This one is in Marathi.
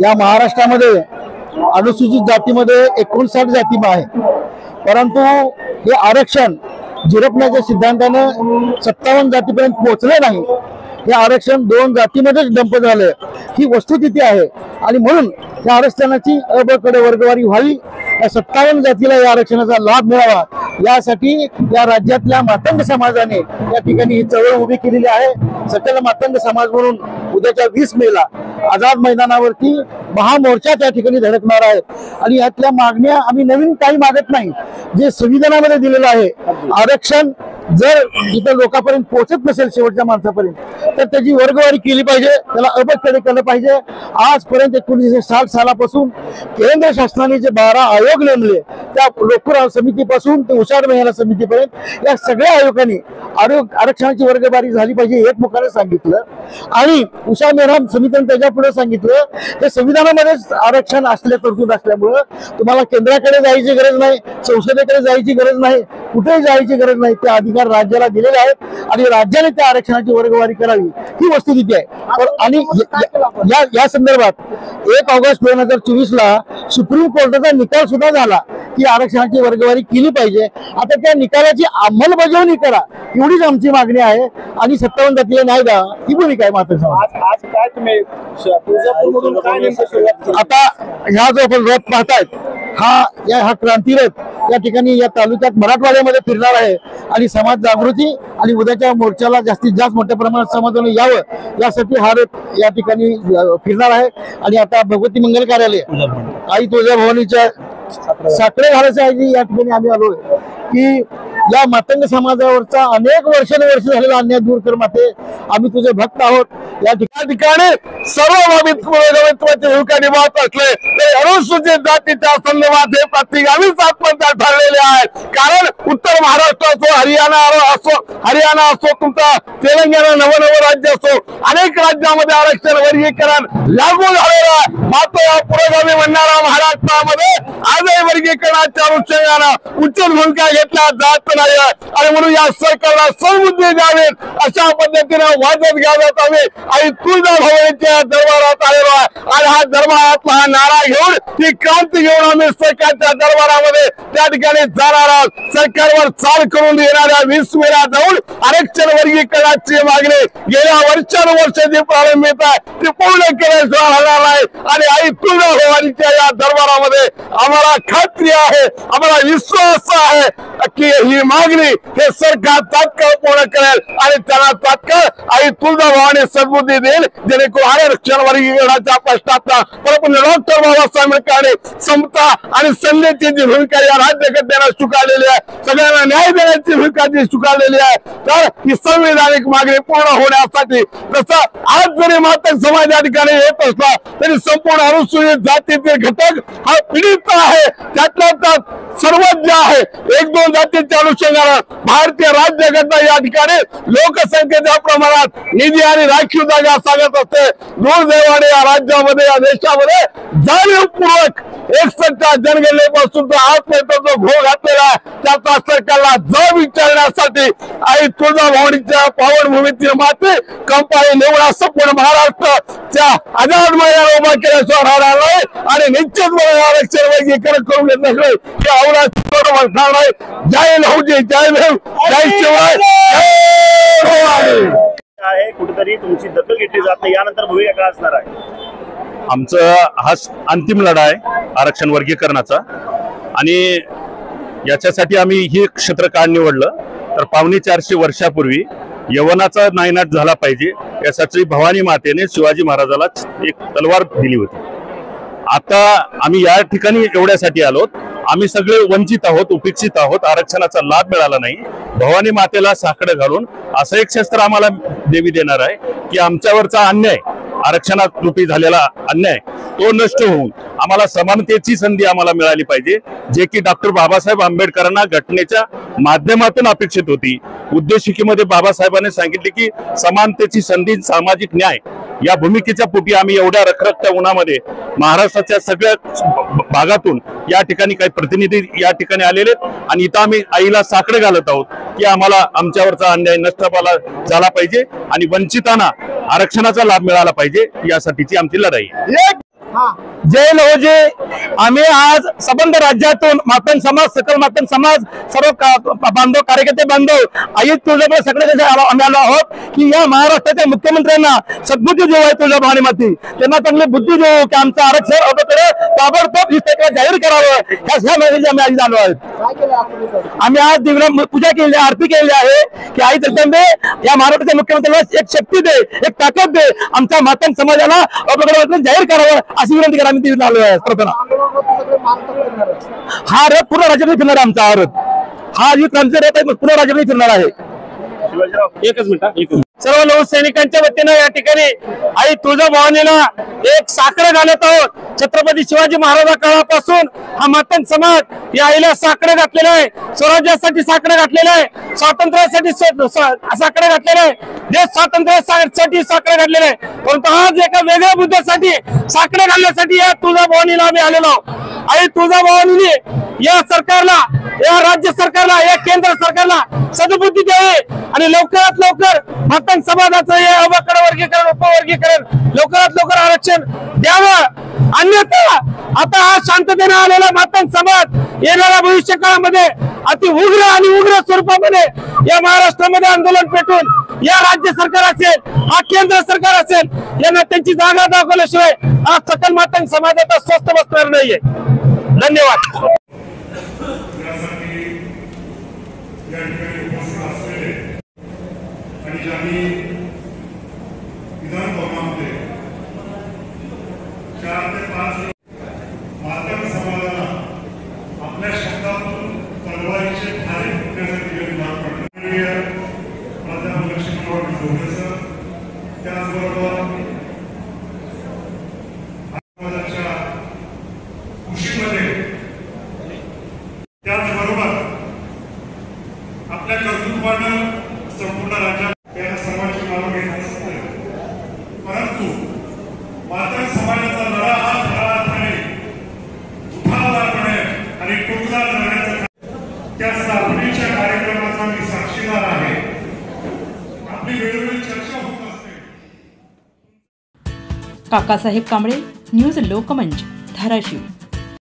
या महाराष्ट्रामध्ये अनुसूचित जातीमध्ये 59 जाती आहे, परंतु हे आरक्षण झिरपण्याच्या सिद्धांतानं 57 जातीपर्यंत पोहोचले नाही। हे आरक्षण 2 जातीमध्येच डंप झाले ही वस्तुस्थिती आहे आणि म्हणून या आरक्षणाची अबकडे वर्गवारी व्हावी, या 57 जातीला या आरक्षणाचा लाभ मिळावा यासाठी या राज्यातल्या मातंग समाजाने या ठिकाणी ही चळवळ उभी केलेली आहे। सकल मातंग समाज म्हणून उद्याच्या 20 मेला आझाद मैदानावरती महामोर्चा त्या ठिकाणी धडकणार आहे आणि यातल्या मागण्या आम्ही नवीन काही मागत नाही, जे संविधानामध्ये दिलेलं आहे आरक्षण जर इतर लोकांपर्यंत पोहोचत नसेल शेवटच्या माणसापर्यंत तर त्याची वर्गवारी केली पाहिजे, त्याला अबकडे केलं पाहिजे। आजपर्यंत 1960 सालापासून केंद्र शासनाने जे 12 आयोग नेमले त्या लोकपुरा समितीपासून ते हुशार महिला समितीपर्यंत या सगळ्या आयोगांनी आरक्षणाची वर्गवारी झाली पाहिजे एकमुखाने सांगितलं आणि उषा मेहराम समितीने त्याच्या पुढे सांगितलं ते संविधानामध्येच आरक्षण असले तरतूद असल्यामुळं तुम्हाला केंद्राकडे जायची गरज नाही, संसदेकडे जायची गरज नाही, कुठेही जायची गरज नाही, ते अधिकार राज्याला दिलेले आहेत आणि राज्याने त्या आरक्षणाची वर्गवारी करावी ही वस्तुस्थिती आहे। आणि या संदर्भात 1 ऑगस्ट 2024 ला सुप्रीम कोर्टाचा निकाल सुद्धा झाला की आरक्षणाची वर्गवारी केली पाहिजे। आता त्या निकालाची अंमलबजावणी करा एवढीच आमची मागणी आहे आणि 57 जातीला न्याय द्या ही भूमिका आहे मात्र आज काय तुम्ही आता ह्या जो आपण रथ पाहतायत हा क्रांती रथ या ठिकाणी या तालुक्यात मराठवाड्यामध्ये फिरणार आहे आणि समाज जागृती आणि उद्याच्या मोर्चाला जास्तीत जास्त मोठ्या प्रमाणात समाजाने यावं यासाठी हा रथ या ठिकाणी फिरणार आहे। आणि आता भगवती मंगल कार्यालय आई तुळजाभवानीच्या साखरे घालायच्या या ठिकाणी आम्ही आलोय की या मातंग समाजावरचा अनेक वर्षानुवर्ष झालेला अन्याय दूर कर माते, आम्ही तुझे भक्त आहोत। या ठिकाणी सर्व निभावत असले ते अनुसूचित जातीच्या संदर्भात हे प्रतिगामीच आत्महत्या ठरलेले आहेत। कारण उत्तर महाराष्ट्र असो, हरियाणा असो, तुमचा तेलंगणा नवनव राज्य असो, अनेक राज्यामध्ये आरक्षण वर्गीकरण लागू झालेलं आहे। मात्र या पुरोगामी म्हणणारा महाराष्ट्रामध्ये आजही वर्गीकरणाच्या अनुषंगाने उच्च भूमिका घेतल्या जात नाही आणि म्हणून या सरकारला सद्बुद्धी द्यावीत अशा पद्धतीने वाजत गाजत आम्ही आई तुळजाभवानीच्या दरबारात आलेलो आहे आणि हा दरबारातला हा नारा घेऊन ही क्रांती घेऊन आम्ही सरकारच्या दरबारामध्ये त्या ठिकाणी जाणार आहोत। सरकारवर चाल करून देणाऱ्या 20 मेला जाऊन आरक्षण वर्गीकरणाची मागणी गेल्या वर्षानुवर्ष जी प्रारंभित आहे ती पूर्ण केल्याशिवाय होणार नाही आणि आई तुळजाभवानीच्या या दरबारामध्ये आम्हाला खात्री आहे, आम्हाला विश्वास आहे की ही मागणी हे सरकार तात्काळ पूर्ण करेल आणि त्यांना तात्काळ आई तुळजाभवानी सद्बुद्धी देईल जेणेकरून आरक्षण वर्गीकरणाच्या प्रश्नाचा परंतु डॉक्टर बाबासाहेब आंबेडकरांनी समता आणि संधीची जी भूमिका या राज्यकर्त्यांना स्वीकारलेली आहे, सगळ्यांना न्याय देण्याची भूमिका जी स्वीकारलेली आहे, तर ही संविधानिक मागणी पूर्ण होण्यासाठी जसं आज जरी मातंग समाज या ठिकाणी येत असला तरी संपूर्ण अनुसूचित जातीतील घटक हा पीडित आहे। त्यातल्या त्यात सर्वच जे आहे 1-2 जातीच्या अनुषंगाने भारतीय राज्यघटना या ठिकाणी लोकसंख्येच्या प्रमाणात निधी आणि राखीव जागा सांगत असते। दुर्दैवाने या राज्यामध्ये या देशामध्ये जाणीवपूर्वक 61च्या जनगणनेपासून तो आजपर्यंत जो घोळ घातलेला आहे त्याचा सरकारला जाब विचारण्यासाठी आई तुळजाभवानीच्या पावनभूमीतील माते कंपाई निवडा संपूर्ण महाराष्ट्राच्या आझाद मैदानावर उभा केल्याशिवाय राहणार नाही आणि निश्चितपणे आरक्षण वर्गीकरण करून घेत नसले की आवडणार नाही। जय लहुजी, जय भीम, जय शिवराय, जय आहे कुठेतरी तुमची दखल घेतली जात नाही, यानंतर भूमिका काय असणार आहे? आमचं हा अंतिम लढा आहे आरक्षण वर्गीकरणाचा आणि याच्यासाठी आम्ही हे क्षेत्र का निवडलं तर 450 वर्षापूर्वी यवनाचा नायनाट झाला पाहिजे यासाठी भवानी मातेने शिवाजी महाराजाला एक तलवार दिली होती। आता आम्ही या ठिकाणी एवढ्यासाठी आलोत, आम्ही सगळे वंचित आहोत, उपेक्षित आहोत, आरक्षणाचा लाभ मिळाला नाही। भवानी मातेला साकडं घालून असं एक शस्त्र आम्हाला देवी देणार आहे की आमच्यावरचा अन्याय, आरक्षणात रूपी झालेला अन्याय तो नष्ट होऊन आम्हाला समानतेची संधी आम्हाला मिळाली पाहिजे, जे की डॉक्टर बाबासाहेब आंबेडकरांना घटनेच्या माध्यमातून अपेक्षित होती। उद्देशिकेमध्ये बाबासाहेबांनी सांगितले की समानतेची संधी, सामाजिक न्याय या भूमिकेच्या पोटी आम्ही एवढ्या रखरखत्या उन्हामध्ये महाराष्ट्राच्या सगळ्या भागातून या ठिकाणी काही प्रतिनिधी या ठिकाणी आलेले आणि इथं आम्ही आईला साकडे घालत आहोत की आम्हाला आमच्यावरचा अन्याय नष्ट झाला पाहिजे आणि वंचितांना आरक्षणाचा लाभ मिळाला पाहिजे, यासाठीची आमची लढाई आहे। जय लहोजी, आम्ही आज संबंध राज्यातून मातंग समाज, सकल मातंग समाज, सर्व बांधव, कार्यकर्ते बांधव आई तुळजापूर सगळे आम्ही आलो आहोत की या महाराष्ट्राच्या मुख्यमंत्र्यांना सद्बुद्धी देऊ आहे तुळजा भवानी माती, त्यांना चांगली बुद्धी देऊ की आमचं आरक्षण अगोदर ताबडतोब जाहीर करावं, ह्या मेसेज आम्ही आज आलो आहोत। आम्ही आज दिवला पूजा केली, आरती केली आहे की आई जगदंबे या महाराष्ट्राच्या मुख्यमंत्र्यांना एक शक्ती दे, एक ताकद दे, आमच्या मातंग समाजाला अगोदर जाहीर करावं अशी विनंती करा। आम्ही दिवस आलो आहे प्रार्थना। हा रथ पूर्ण राज्यात फिरणार आहे, आमचा हा रथ, हा जी क्रांती रथ आहे पूर्ण राज्यात फिरणार आहे। एकच मिनिट, सर्व नौसैनिकांच्या वतीनं या ठिकाणी आई तुळजाभवानीला एक साकडं घालत आहोत। छत्रपती शिवाजी महाराजा काळापासून हा मातंग समाज या आईला साकडं घातलेलं आहे, स्वराज्यासाठी साकडं घातलेलं आहे, स्वातंत्र्यासाठी साकडं घातलेलं आहे, देश स्वातंत्र्यासाठी साकडं घातलेलं आहे। परंतु आज एका वेगळ्या मुद्द्यासाठी साकडं घालण्यासाठी या तुळजाभवानीला आम्ही आलेलो आहोत। आई तुळजाभवानीने या सरकारला, या राज्य सरकारला, या केंद्र सरकारला सद्बुद्धी द्यावी आणि लवकरात लवकर मातंग समाजाचं हे अवकाळ वर्गीकरण, उपवर्गीकरण लवकरात लवकर आरक्षण द्यावं। अन्यथा आता हा शांततेने आलेला मातंग समाज येणाऱ्या भविष्य काळामध्ये अति उग्र आणि उग्र स्वरूपामध्ये या महाराष्ट्रामध्ये आंदोलन पेटून या राज्य सरकार असेल, हा केंद्र सरकार असेल, यांना त्यांची जागा दाखवल्याशिवाय हा सकल मातंग समाज आता स्वस्थ बसणार नाहीये। धन्यवाद। विधान भवनामध्ये 4 ते 5 मातंग समाजाला आपल्या शब्दातून तलवारीचे धारे फुटण्यासाठी भाग पडले। प्राध्यापक लक्ष्मणराव ढोबळेसर, त्याचबरोबर समाजाच्या खुशीमध्ये, त्याचबरोबर आपल्या कर्तृत्वानं संपूर्ण राज्यात त्या सर्वांची नावं घेत असते, परंतु मातंग समाजाचा लढा हा धडाधडीने, उठावदारपणे आणि टोकदार लढण्याचा त्या स्थापनेच्या कार्यक्रमाचा मी साक्षीदार आहे। आपली वेळोवेळी चर्चा होत असते। काकासाहेब कांबळे, न्यूज लोकमंच, धाराशिव।